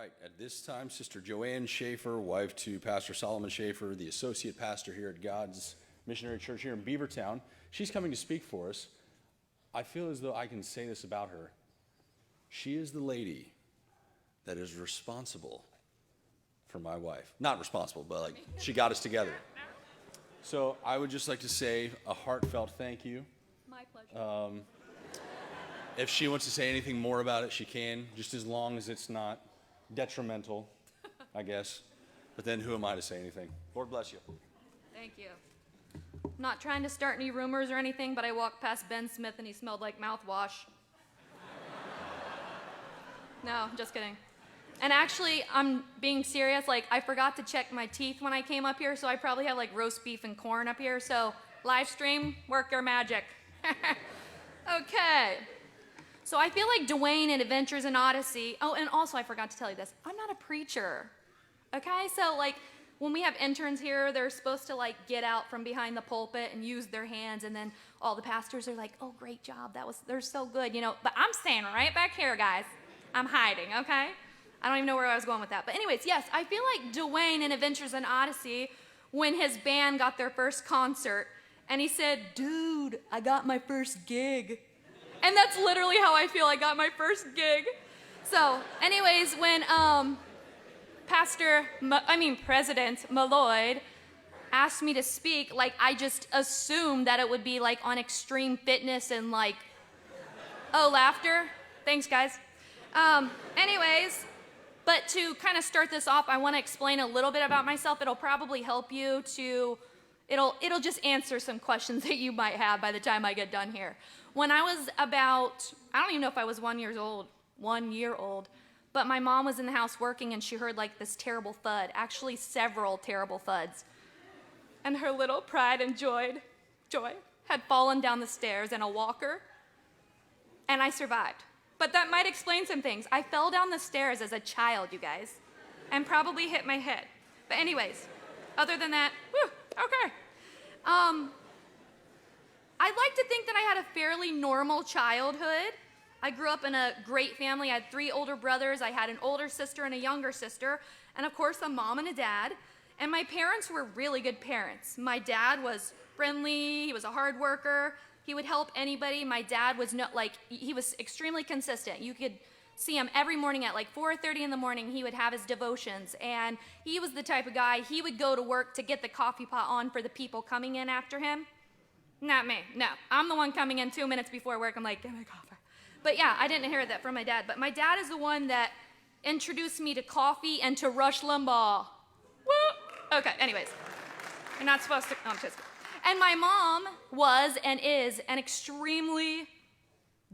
right, at this time, Sister Joanne Shaffer, wife to Pastor Solomon Shaffer, the associate pastor here at God's Missionary Church here in Beavertown, she's coming to speak for us. I feel as though I can say this about her. She is the lady that is responsible for my wife. Not responsible, but like she got us together. So I would just like to say a heartfelt thank you. My pleasure. If she wants to say anything more about it, she can, just as long as it's not detrimental, I guess. But then who am I to say anything? Lord bless you. Thank you. Not trying to start any rumors or anything, but I walked past Ben Smith and he smelled like mouthwash. No, just kidding. And actually, I'm being serious. Like, I forgot to check my teeth when I came up here, so I probably have like roast beef and corn up here. So, live stream, work your magic. Okay. So I feel like Dwayne in Adventures in Odyssey. Oh, and also I forgot to tell you this. I'm not a preacher. Okay? So like when we have interns here, they're supposed to like get out from behind the pulpit and use their hands, and then all the pastors are like, "Oh, great job. They're so good." You know, but I'm standing right back here, guys. I'm hiding, okay? I don't even know where I was going with that. But anyways, yes, I feel like Dwayne in Adventures in Odyssey when his band got their first concert and he said, "Dude, I got my first gig." And that's literally how I feel. I got my first gig. So, anyways, when President Malloyd asked me to speak, like, I just assumed that it would be, like, on extreme fitness and, like, oh, laughter. Thanks, guys. Anyways, but to kind of start this off, I want to explain a little bit about myself. It'll probably help you to, it'll just answer some questions that you might have by the time I get done here. When I was about, I don't even know if I was 1 year old, but my mom was in the house working and she heard like this terrible thud, actually several terrible thuds. And her little pride and joy had fallen down the stairs in a walker, and I survived. But that might explain some things. I fell down the stairs as a child, you guys, and probably hit my head. But anyways, other than that, okay. I'd like to think that I had a fairly normal childhood. I grew up in a great family. I had 3 older brothers. I had an older sister and a younger sister, and of course a mom and a dad. And my parents were really good parents. My dad was friendly. He was a hard worker. He would help anybody. My dad was he was extremely consistent. You could see him every morning at like 4:30 in the morning. He would have his devotions, and he was the type of guy, he would go to work to get the coffee pot on for the people coming in after him. Not me, no. I'm the one coming in 2 minutes before work. I'm like, get my coffee. But yeah, I didn't hear that from my dad. But my dad is the one that introduced me to coffee and to Rush Limbaugh. Woo! Okay, anyways. You're not supposed to, I'm just kidding. And my mom was and is an extremely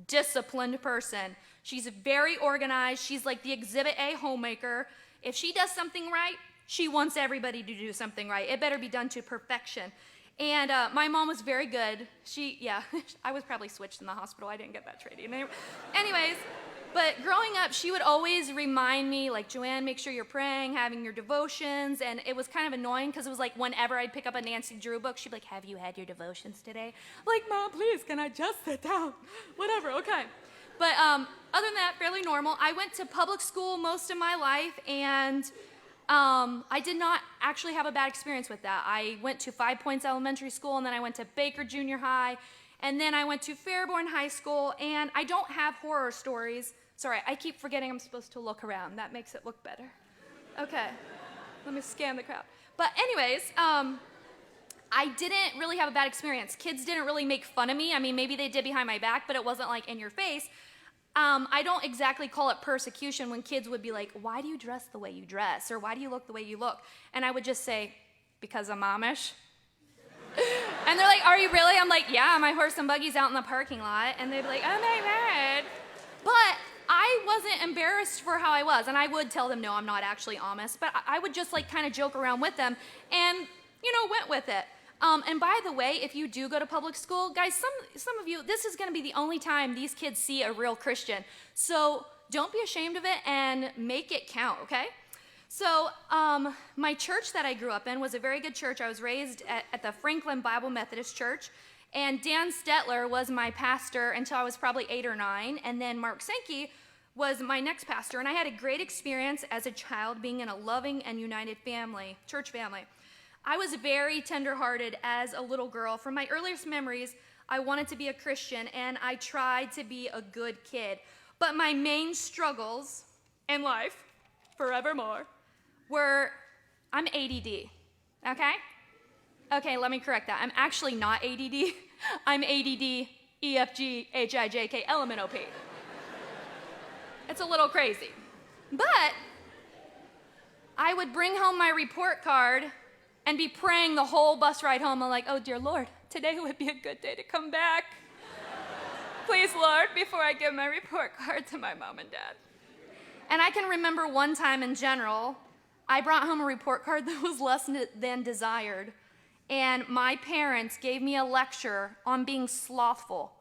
disciplined person. She's very organized. She's like the Exhibit A homemaker. If she does something right, she wants everybody to do something right. It better be done to perfection. And my mom was very good. I was probably switched in the hospital. I didn't get that training. Anyways, but growing up, she would always remind me, like, Joanne, make sure you're praying, having your devotions. And it was kind of annoying because it was like whenever I'd pick up a Nancy Drew book, she'd be like, have you had your devotions today? I'm like, Mom, please, can I just sit down? Whatever, okay. But other than that, fairly normal. I went to public school most of my life, and I did not actually have a bad experience with that. I went to 5 Points Elementary School, and then I went to Baker Junior High, and then I went to Fairborn High School, and I don't have horror stories. Sorry, I keep forgetting I'm supposed to look around. That makes it look better. Okay, let me scan the crowd. But anyways, I didn't really have a bad experience. Kids didn't really make fun of me. I mean, maybe they did behind my back, but it wasn't like in your face. I don't exactly call it persecution when kids would be like, why do you dress the way you dress? Or why do you look the way you look? And I would just say, because I'm Amish. And they're like, are you really? I'm like, yeah, my horse and buggy's out in the parking lot. And they'd be like, oh my God. But I wasn't embarrassed for how I was. And I would tell them, no, I'm not actually Amish. But I would just like kind of joke around with them and, went with it. And by the way, if you do go to public school, guys, some of you, this is going to be the only time these kids see a real Christian. So don't be ashamed of it and make it count, okay? So my church that I grew up in was a very good church. I was raised at the Franklin Bible Methodist Church, and Dan Stetler was my pastor until I was probably 8 or 9, and then Mark Sankey was my next pastor, and I had a great experience as a child being in a loving and united family, church family. I was very tenderhearted as a little girl. From my earliest memories, I wanted to be a Christian, and I tried to be a good kid. But my main struggles in life, forevermore, were I'm ADD, okay? Okay, let me correct that. I'm actually not ADD. I'm ADD, EFG, HIJK, LMNOP. It's a little crazy. But I would bring home my report card and be praying the whole bus ride home. I'm like, oh, dear Lord, today would be a good day to come back. Please, Lord, before I give my report card to my mom and dad. And I can remember one time in general, I brought home a report card that was less than desired. And my parents gave me a lecture on being slothful.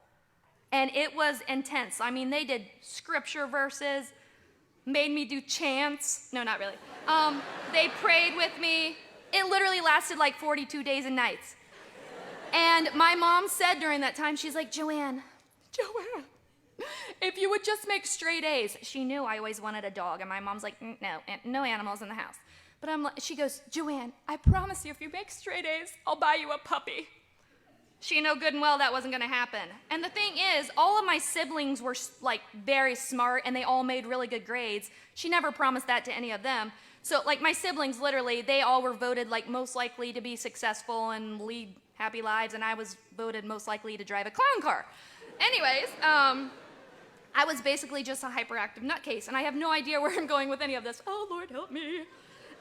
And it was intense. I mean, they did scripture verses, made me do chants. No, not really. They prayed with me. It literally lasted like 42 days and nights. And my mom said during that time, she's like, Joanne, if you would just make straight A's. She knew I always wanted a dog. And my mom's like, no animals in the house. But she goes, Joanne, I promise you, if you make straight A's, I'll buy you a puppy. She knew good and well that wasn't going to happen. And the thing is, all of my siblings were like very smart and they all made really good grades. She never promised that to any of them. So like my siblings, literally, they all were voted like most likely to be successful and lead happy lives, and I was voted most likely to drive a clown car. Anyways, I was basically just a hyperactive nutcase, and I have no idea where I'm going with any of this. Oh, Lord, help me.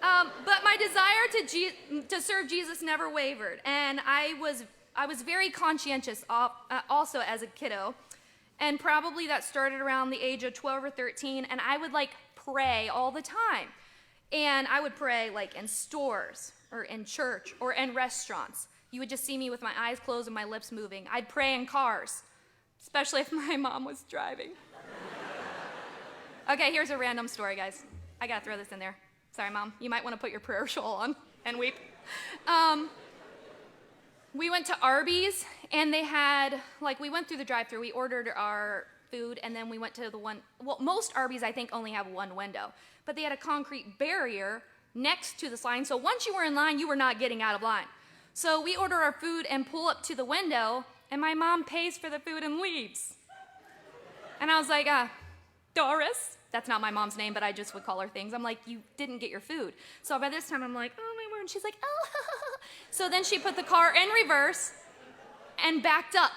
But my desire to serve Jesus never wavered, and I was very conscientious also as a kiddo, and probably that started around the age of 12 or 13, and I would like pray all the time. And I would pray like in stores or in church or in restaurants. You would just see me with my eyes closed and my lips moving. I'd pray in cars, especially if my mom was driving. Okay, here's a random story, guys. I gotta throw this in there. Sorry, Mom. You might want to put your prayer shawl on and weep. We went to Arby's, and they had, like, we went through the drive-thru. We ordered our food, and then we went to the one, well, most Arby's, I think, only have one window. But they had a concrete barrier next to this line, so once you were in line, you were not getting out of line. So we order our food and pull up to the window, and my mom pays for the food and leaves. And I was like, Doris? That's not my mom's name, but I just would call her things. I'm like, you didn't get your food. So by this time, I'm like, oh, my word. And she's like, oh. So then she put the car in reverse and backed up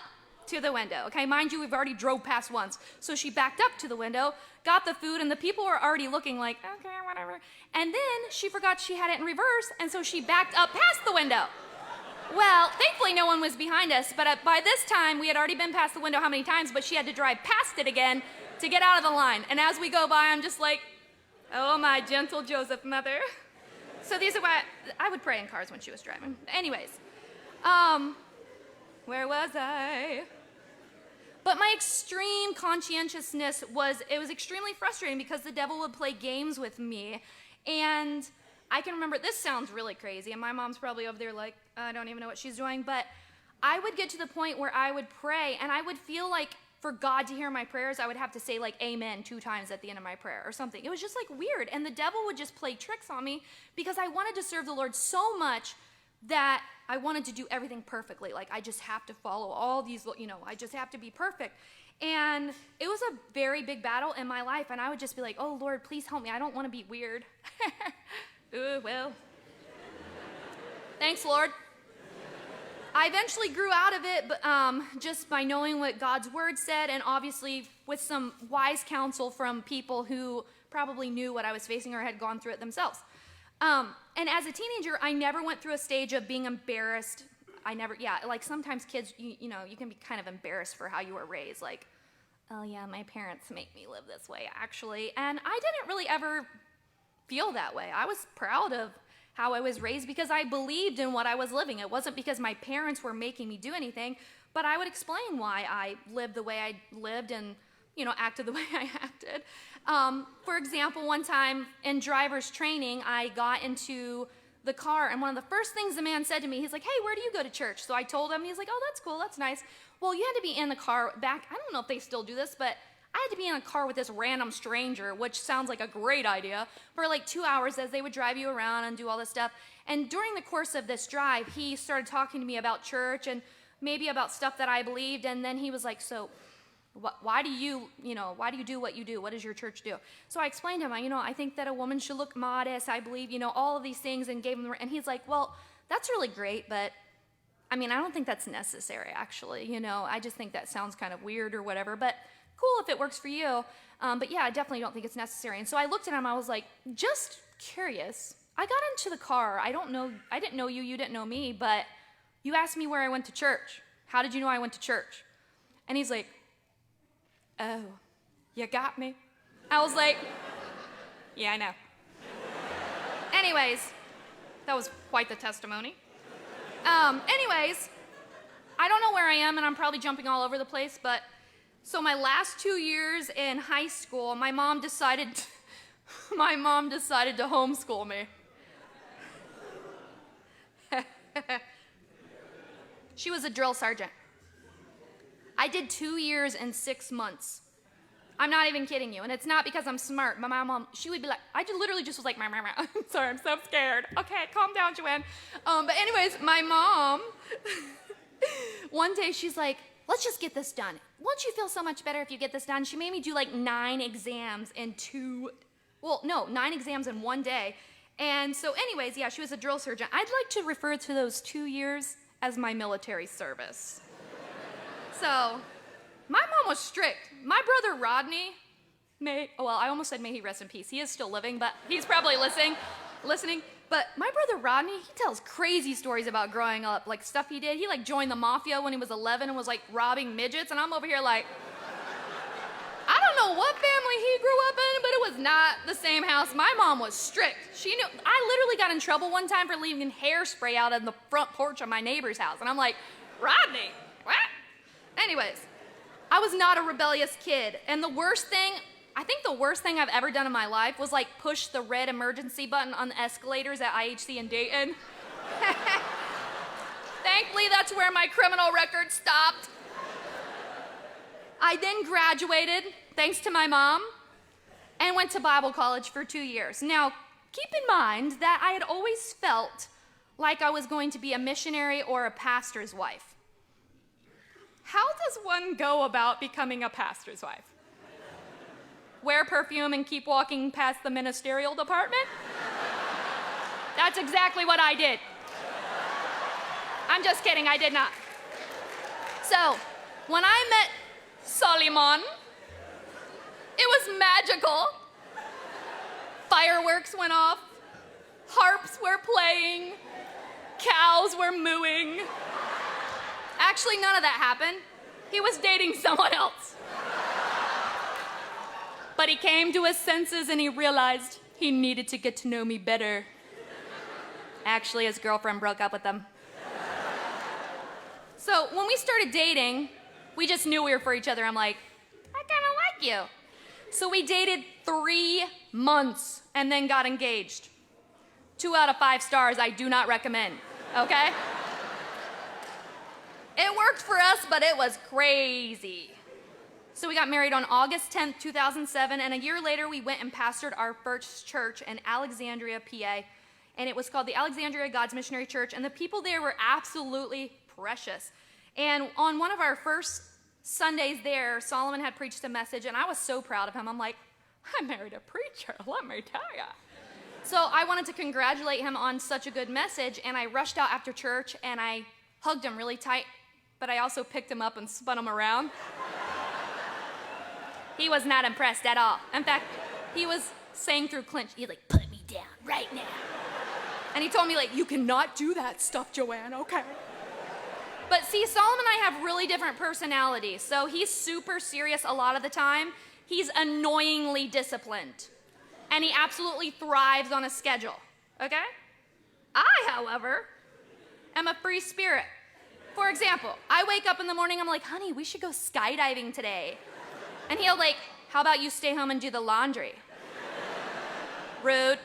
to the window. Okay, mind you, we've already drove past once. So she backed up to the window, got the food, and the people were already looking like, okay, whatever. And then she forgot she had it in reverse, and so she backed up past the window. Well, thankfully no one was behind us, but by this time we had already been past the window how many times, but she had to drive past it again to get out of the line. And as we go by, I'm just like, oh, my gentle Joseph mother. So these are why I would pray in cars when she was driving. Anyways, where was I? But my extreme conscientiousness was extremely frustrating because the devil would play games with me. And I can remember, this sounds really crazy, and my mom's probably over there like, I don't even know what she's doing, but I would get to the point where I would pray, and I would feel like for God to hear my prayers, I would have to say like amen 2 times at the end of my prayer or something. It was just like weird, and the devil would just play tricks on me because I wanted to serve the Lord so much that I wanted to do everything perfectly. Like, I just have to follow all these, I just have to be perfect. And it was a very big battle in my life, and I would just be like, oh, Lord, please help me. I don't want to be weird. Ooh, well. Thanks, Lord. I eventually grew out of it, but just by knowing what God's word said, and obviously with some wise counsel from people who probably knew what I was facing or had gone through it themselves. And as a teenager, I never went through a stage of being embarrassed. Like sometimes kids, you can be kind of embarrassed for how you were raised. Like, oh yeah, my parents make me live this way, actually. And I didn't really ever feel that way. I was proud of how I was raised because I believed in what I was living. It wasn't because my parents were making me do anything, but I would explain why I lived the way I lived and, acted the way I acted. For example, one time in driver's training, I got into the car, and one of the first things the man said to me, he's like, hey, where do you go to church? So I told him, he's like, oh, that's cool, that's nice. Well, you had to be in the car back, I don't know if they still do this, but I had to be in a car with this random stranger, which sounds like a great idea, for like 2 hours as they would drive you around and do all this stuff. And during the course of this drive, he started talking to me about church and maybe about stuff that I believed. And then he was like, so why do you do what you do? What does your church do? So I explained to him, I think that a woman should look modest. I believe, all of these things, and gave him, and he's like, well, that's really great, but I don't think that's necessary, actually. I just think that sounds kind of weird or whatever, but cool if it works for you. But yeah, I definitely don't think it's necessary. And so I looked at him, I was like, just curious. I got into the car. I didn't know you, you didn't know me, but you asked me where I went to church. How did you know I went to church? And he's like, oh, you got me. I was like, yeah, I know. Anyways, that was quite the testimony. Anyways, I don't know where I am, and I'm probably jumping all over the place, but so my last 2 years in high school, my mom decided to homeschool me. She was a drill sergeant. I did 2 years and 6 months. I'm not even kidding you, and it's not because I'm smart. My mom, she would be like, I literally just was like, I'm sorry, I'm so scared. Okay, calm down, Joanne. But anyways, my mom, one day she's like, let's just get this done. Won't you feel so much better if you get this done? She made me do like 9 exams in 9 exams in 1 day. And so anyways, yeah, she was a drill sergeant. I'd like to refer to those 2 years as my military service. So, my mom was strict. My brother Rodney, I almost said may he rest in peace. He is still living, but he's probably listening. But my brother Rodney, he tells crazy stories about growing up, like stuff he did. He like joined the mafia when he was 11 and was like robbing midgets, and I'm over here like, I don't know what family he grew up in, but it was not the same house. My mom was strict. She knew. I literally got in trouble one time for leaving hairspray out on the front porch of my neighbor's house, and I'm like, Rodney, what? Anyways, I was not a rebellious kid, and the worst thing I've ever done in my life was like push the red emergency button on the escalators at IHC in Dayton. Thankfully, that's where my criminal record stopped. I then graduated, thanks to my mom, and went to Bible college for 2 years. Now, keep in mind that I had always felt like I was going to be a missionary or a pastor's wife. How does one go about becoming a pastor's wife? Wear perfume and keep walking past the ministerial department? That's exactly what I did. I'm just kidding, I did not. So, when I met Solomon, it was magical. Fireworks went off, harps were playing, cows were mooing. Actually, none of that happened. He was dating someone else. But he came to his senses and he realized he needed to get to know me better. Actually, his girlfriend broke up with him. So when we started dating, we just knew we were for each other. I'm like, I kind of like you. So we dated 3 months and then got engaged. 2 out of 5 stars, I do not recommend, okay? It worked for us, but it was crazy. So we got married on August 10th, 2007, and a year later we went and pastored our first church in Alexandria, PA, and it was called the Alexandria God's Missionary Church, and the people there were absolutely precious. And on one of our first Sundays there, Solomon had preached a message, and I was so proud of him. I'm like, I married a preacher, let me tell ya. So I wanted to congratulate him on such a good message, and I rushed out after church, and I hugged him really tight, but I also picked him up and spun him around. He was not impressed at all. In fact, he was saying through clench, he's like, put me down right now. And he told me, like, you cannot do that stuff, Joanne, okay? But see, Solomon and I have really different personalities. So he's super serious a lot of the time. He's annoyingly disciplined. And he absolutely thrives on a schedule, okay? I, however, am a free spirit. For example, I wake up in the morning, I'm like, honey, we should go skydiving today. And he'll like, how about you stay home and do the laundry? Rude.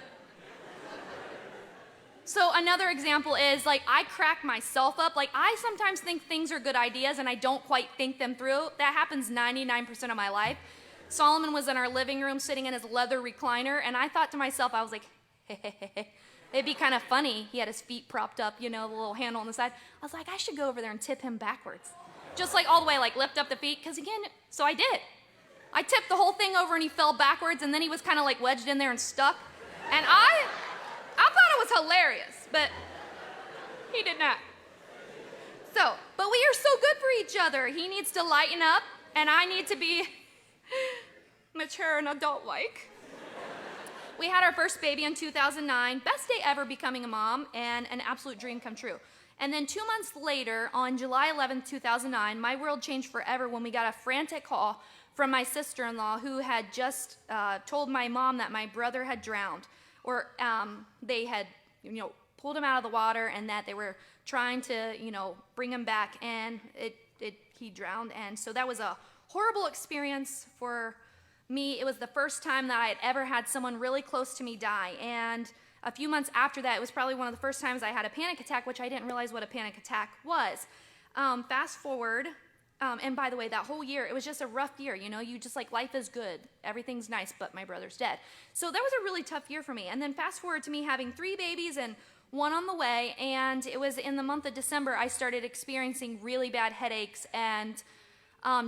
So another example is like, I crack myself up. Like I sometimes think things are good ideas and I don't quite think them through. That happens 99% of my life. Solomon was in our living room sitting in his leather recliner, and I thought to myself, I was like, hey. It'd be kind of funny. He had his feet propped up, the little handle on the side. I was like, I should go over there and tip him backwards. Just like all the way, like lift up the feet, because again, so I did. I tipped the whole thing over and he fell backwards, and then he was kind of like wedged in there and stuck. And I thought it was hilarious, but he did not. So, but we are so good for each other. He needs to lighten up, and I need to be mature and adult-like. We had our first baby in 2009. Best day ever becoming a mom, and an absolute dream come true. And then 2 months later, on July 11th, 2009, my world changed forever when we got a frantic call from my sister-in-law who had just told my mom that my brother had drowned, or they had, pulled him out of the water, and that they were trying to, bring him back, and he drowned. And so that was a horrible experience for me. It was the first time that I had ever had someone really close to me die. And a few months after that, it was probably one of the first times I had a panic attack, which I didn't realize what a panic attack was. Fast forward, and by the way, that whole year, it was just a rough year. You just like, life is good. Everything's nice, but my brother's dead. So that was a really tough year for me. And then fast forward to me having 3 babies and 1 on the way. And it was in the month of December, I started experiencing really bad headaches and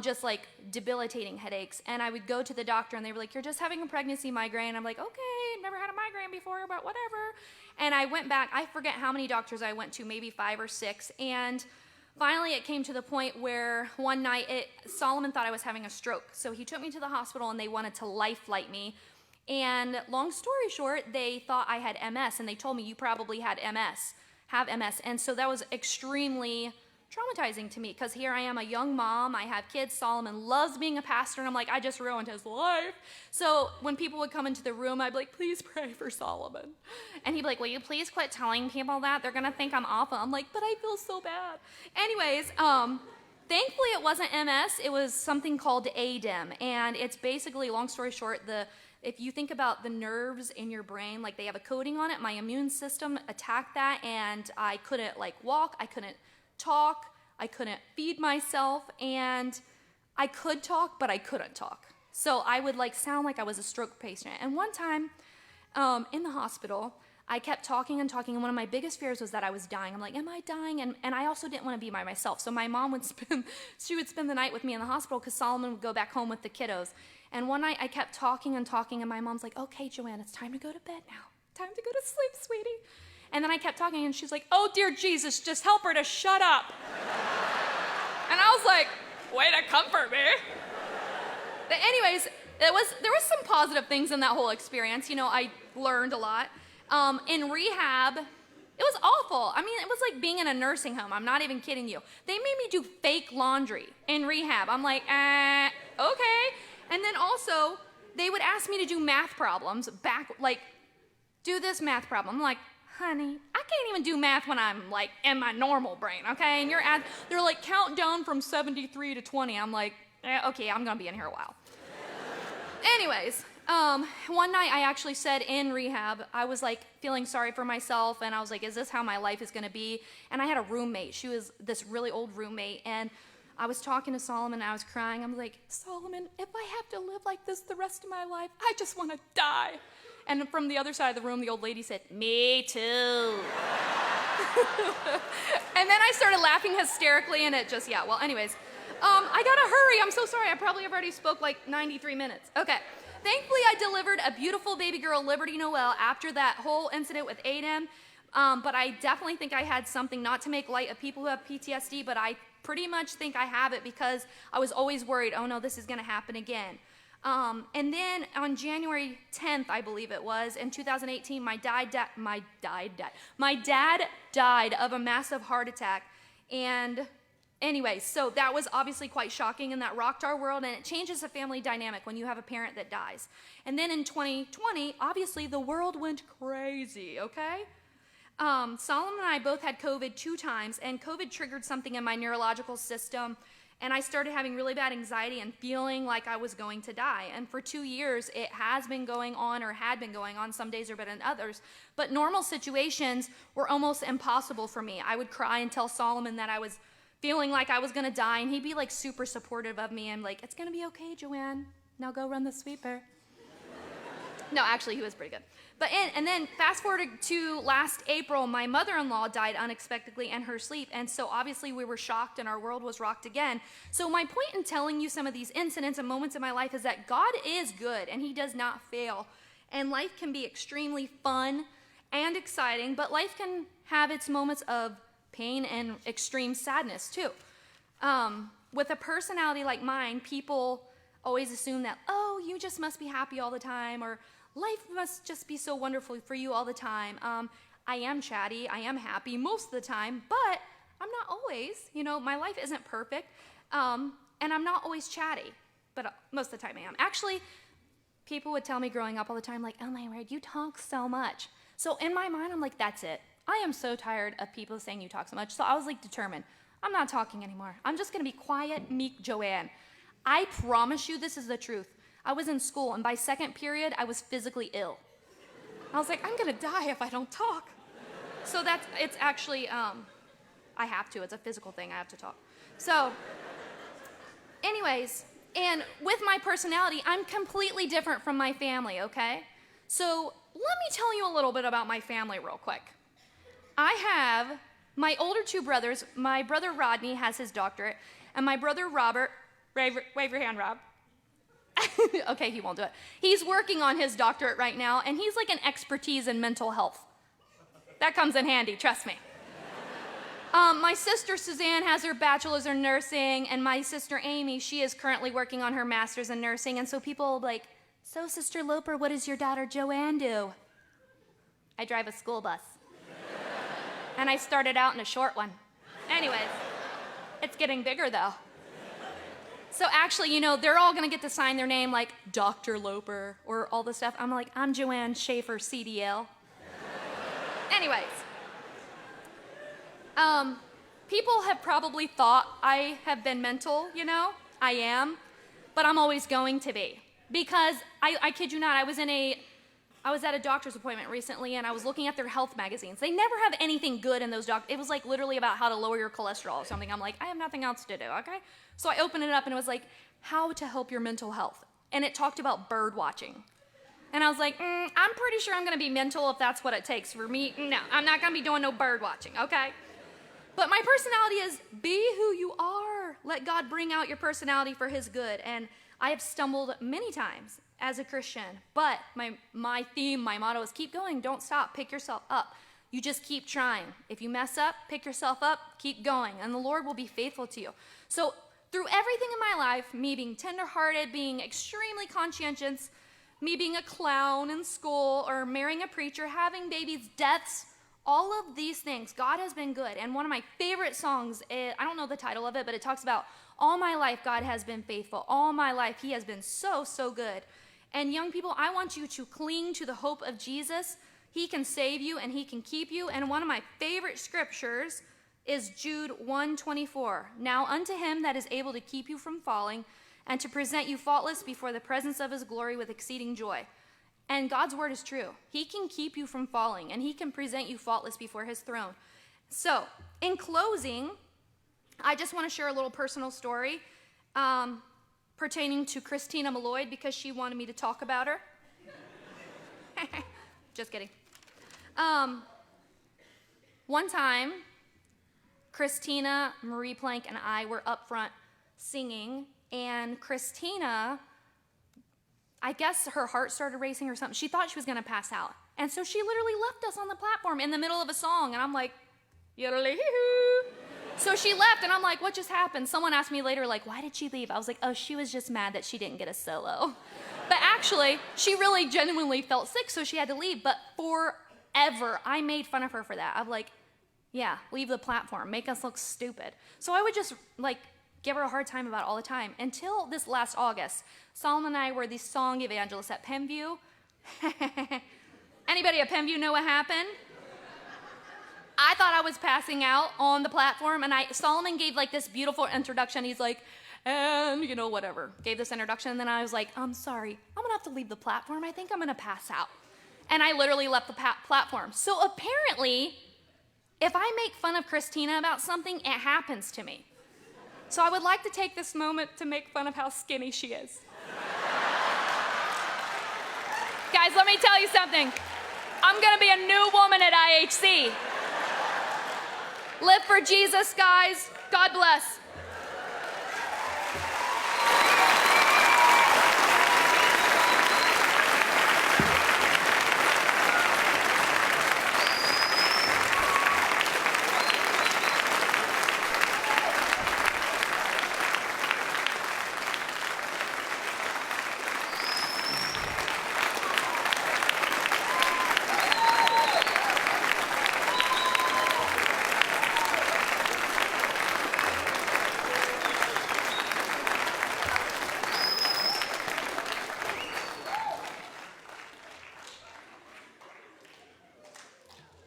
just like debilitating headaches. And I would go to the doctor and they were like, you're just having a pregnancy migraine. I'm like, okay, never had a migraine before, but whatever. And I went back, I forget how many doctors I went to, maybe 5 or 6. And finally it came to the point where one night Solomon thought I was having a stroke. So he took me to the hospital and they wanted to life flight me. And long story short, they thought I had MS, and they told me you probably have MS. And so that was extremely traumatizing to me, because here I am, a young mom, I have kids, Solomon loves being a pastor, and I'm like, I just ruined his life. So when people would come into the room, I'd be like, please pray for Solomon. And he'd be like, will you please quit telling people that? They're gonna think I'm awful. I'm like, but I feel so bad. Anyways, thankfully it wasn't MS, it was something called ADEM, and it's basically, long story short, if you think about the nerves in your brain, like they have a coating on it, my immune system attacked that, and I couldn't walk, I couldn't talk, I couldn't feed myself, and I could talk, but I couldn't talk. So I would sound like I was a stroke patient. And one time in the hospital, I kept talking, and one of my biggest fears was that I was dying. I'm like, am I dying? And I also didn't want to be by myself. So my mom would spend the night with me in the hospital, because Solomon would go back home with the kiddos. And one night I kept talking, and my mom's like, okay, Joanne, it's time to go to bed now. Time to go to sleep, sweetie. And then I kept talking, and she's like, oh, dear Jesus, just help her to shut up. And I was like, way to comfort me. But anyways, there was some positive things in that whole experience. I learned a lot. In rehab, it was awful. I mean, it was like being in a nursing home. I'm not even kidding you. They made me do fake laundry in rehab. I'm like, okay. And then also, they would ask me to do math problems do this math problem. I'm like, honey, I can't even do math when I'm in my normal brain, okay? And they're like, count down from 73 to 20. I'm like, okay, I'm gonna be in here a while. Anyways, one night I actually said in rehab, I was feeling sorry for myself, and I was like, is this how my life is gonna be? And I had a roommate. She was this really old roommate, and I was talking to Solomon, and I was crying. I'm like, Solomon, if I have to live like this the rest of my life, I just want to die. And from the other side of the room, the old lady said, me too. And then I started laughing hysterically, and it just, anyways. I gotta hurry. I'm so sorry. I probably have already spoke 93 minutes. Okay. Thankfully, I delivered a beautiful baby girl, Liberty Noel, after that whole incident with Aiden. But I definitely think I had something, not to make light of people who have PTSD, but I pretty much think I have it, because I was always worried, oh no, this is gonna happen again. And then on January 10th, I believe it was, in 2018, my dad died of a massive heart attack. And anyway, so that was obviously quite shocking, and that rocked our world, and it changes the family dynamic when you have a parent that dies. And then in 2020, obviously the world went crazy, okay? Solomon and I both had COVID 2 times, and COVID triggered something in my neurological system, and I started having really bad anxiety and feeling like I was going to die. And for 2 years, it has been going on, or had been going on. Some days are better than others. But normal situations were almost impossible for me. I would cry and tell Solomon that I was feeling like I was going to die, and he'd be super supportive of me, and it's going to be okay, Joanne. now go run the sweeper. No, actually, he was pretty good. And then fast forward to last April, my mother-in-law died unexpectedly in her sleep, and so obviously we were shocked and our world was rocked again. So my point in telling you some of these incidents and moments in my life is that God is good and he does not fail. And life can be extremely fun and exciting, but life can have its moments of pain and extreme sadness too. With a personality like mine, people always assume that, oh, you just must be happy all the time, or life must just be so wonderful for you all the time. I am chatty, I am happy most of the time, but I'm not always. My life isn't perfect, and I'm not always chatty, but most of the time I am. Actually, people would tell me growing up all the time, like, oh my word, you talk so much. So in my mind, I'm like, that's it. I am so tired of people saying you talk so much. So I was like determined, I'm not talking anymore. I'm just gonna be quiet, meek Joanne. I promise you this is the truth. I was in school, and by second period, I was physically ill. I was like, I'm gonna die if I don't talk. So it's actually, I have to, it's a physical thing, I have to talk. So, anyways, and with my personality, I'm completely different from my family, okay? So, let me tell you a little bit about my family real quick. I have my older two brothers. My brother Rodney has his doctorate, and my brother Robert, wave your hand, Rob. Okay, he won't do it. He's working on his doctorate right now, and he's like an expertise in mental health. That comes in handy, trust me. My sister Suzanne has her bachelor's in nursing, and my sister Amy, she is currently working on her master's in nursing, and so people will be like, so Sister Loper, what does your daughter Joanne do? I drive a school bus. And I started out in a short one. Anyways, it's getting bigger though. So actually, they're all gonna get to sign their name like Dr. Loper or all this stuff. I'm like, I'm Joanne Shaffer, CDL. Anyways, people have probably thought I have been mental, I am, but I'm always going to be. Because I kid you not, I was at a doctor's appointment recently, and I was looking at their health magazines. They never have anything good in those it was like literally about how to lower your cholesterol or something. I'm like, I have nothing else to do, okay? So I opened it up, and it was like, how to help your mental health. And it talked about bird watching. And I was like, I'm pretty sure I'm gonna be mental if that's what it takes for me. No, I'm not gonna be doing no bird watching, okay? But my personality is be who you are. Let God bring out your personality for his good. And I have stumbled many times as a Christian, but my theme, my motto is keep going, don't stop, pick yourself up. You just keep trying. If you mess up, pick yourself up, keep going, and the Lord will be faithful to you. So through everything in my life, me being tenderhearted, being extremely conscientious, me being a clown in school, or marrying a preacher, having babies, deaths, all of these things, God has been good. And one of my favorite songs, I don't know the title of it, but it talks about all my life God has been faithful. All my life he has been so, so good. And young people, I want you to cling to the hope of Jesus. He can save you and he can keep you. And one of my favorite scriptures is Jude 1:24. Now unto him that is able to keep you from falling and to present you faultless before the presence of his glory with exceeding joy. And God's word is true. He can keep you from falling, and he can present you faultless before his throne. So, in closing, I just want to share a little personal story pertaining to Christina Malloyd because she wanted me to talk about her. Just kidding. One time, Christina, Marie Plank, and I were up front singing, and Christina, I guess her heart started racing or something. She thought she was going to pass out. And so she literally left us on the platform in the middle of a song. And I'm like, yodelay-hee-hoo. So she left, and I'm like, what just happened? Someone asked me later, like, why did she leave? I was like, oh, she was just mad that she didn't get a solo. But actually, she really genuinely felt sick, so she had to leave. But forever, I made fun of her for that. I'm like, yeah, leave the platform. Make us look stupid. So I would just, give her a hard time about it all the time until this last August. Solomon and I were the song evangelists at Penview. Anybody at Penview know what happened? I thought I was passing out on the platform, and Solomon gave this beautiful introduction. He's like, and whatever, gave this introduction, and then I was like, I'm sorry, I'm gonna have to leave the platform. I think I'm gonna pass out. And I literally left the platform. So apparently, if I make fun of Christina about something, it happens to me. So I would like to take this moment to make fun of how skinny she is. Guys, let me tell you something. I'm gonna be a new woman at IHC. Live for Jesus, guys. God bless.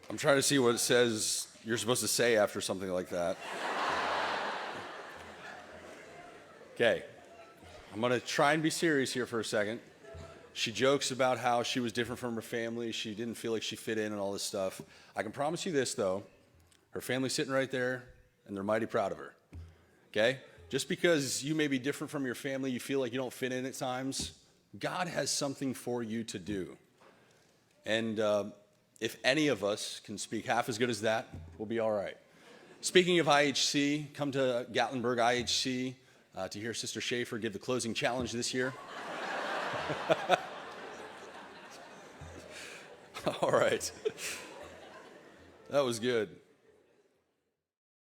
I'm trying to see what it says you're supposed to say after something like that. Okay, I'm gonna try and be serious here for a second. She jokes about how she was different from her family, she didn't feel like she fit in and all this stuff. I can promise you this though, her family's sitting right there and they're mighty proud of her, okay? Just because you may be different from your family, you feel like you don't fit in at times, God has something for you to do. And if any of us can speak half as good as that, we'll be all right. Speaking of IHC, come to Gatlinburg IHC to hear Sister Shaffer give the closing challenge this year. All right. That was good.